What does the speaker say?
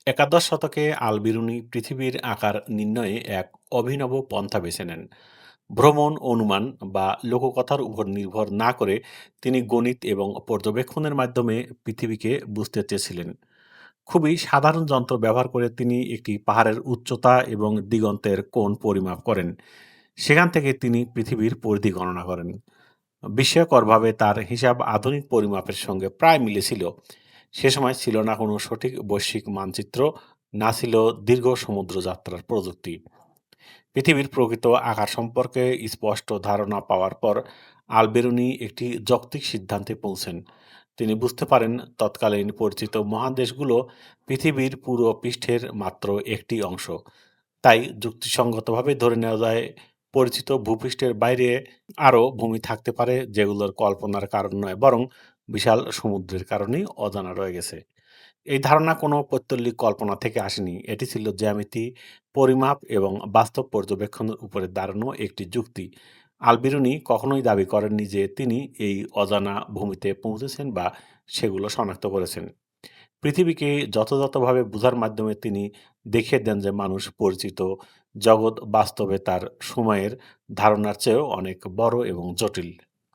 একাদশ শতকে আল-বিরুনি পৃথিবীর আকার নির্ণয়ে এক অভিনব পন্থা বেছে নেন। ভ্রমণ, অনুমান বা লোককথার উপর নির্ভর না করে তিনি গণিত এবং পর্যবেক্ষণের মাধ্যমে পৃথিবীকে বুঝতে চেয়েছিলেন। খুবই সাধারণ যন্ত্র ব্যবহার করে তিনি একটি পাহাড়ের উচ্চতা এবং দিগন্তের কোণ পরিমাপ করেন। সেখান থেকে তিনি পৃথিবীর পরিধি গণনা করেন। বিস্ময়করভাবে তার হিসাব আধুনিক পরিমাপের সঙ্গে প্রায় মিলেছিল। সে সময় ছিল না কোনো সঠিক বৈশ্বিক মানচিত্র, না ছিল দীর্ঘ সমুদ্র যাত্রার প্রযুক্তি। পৃথিবীর প্রকৃত আকার সম্পর্কে স্পষ্ট ধারণা পাওয়ার পর আলবেরুনি একটি যৌক্তিক সিদ্ধান্তে পৌঁছেন। তিনি বুঝতে পারেন তৎকালীন পরিচিত মহাদেশগুলো পৃথিবীর পুরো পৃষ্ঠের মাত্র একটি অংশ। তাই যুক্তিসঙ্গতভাবে ধরে নেওয়া যায় পরিচিত ভূপৃষ্ঠের বাইরে আরও ভূমি থাকতে পারে, যেগুলোর কল্পনার কারণ নয় বরং বিশাল সমুদ্রের কারণেই অজানা রয়ে গেছে। এই ধারণা কোনো পৈত্তলিক কল্পনা থেকে আসেনি। এটি ছিল জ্যামিতি, পরিমাপ এবং বাস্তব পর্যবেক্ষণের উপরে দাঁড়ানো একটি যুক্তি। আল-বিরুনি কখনোই দাবি করেননি যে তিনি এই অজানা ভূমিতে পৌঁছেছেন বা সেগুলো শনাক্ত করেছেন। পৃথিবীকে যথাযথভাবে বোঝার মাধ্যমে তিনি দেখিয়ে দেন যে মানুষ পরিচিত জগৎ বাস্তবে তার সময়ের ধারণার চেয়েও অনেক বড় এবং জটিল।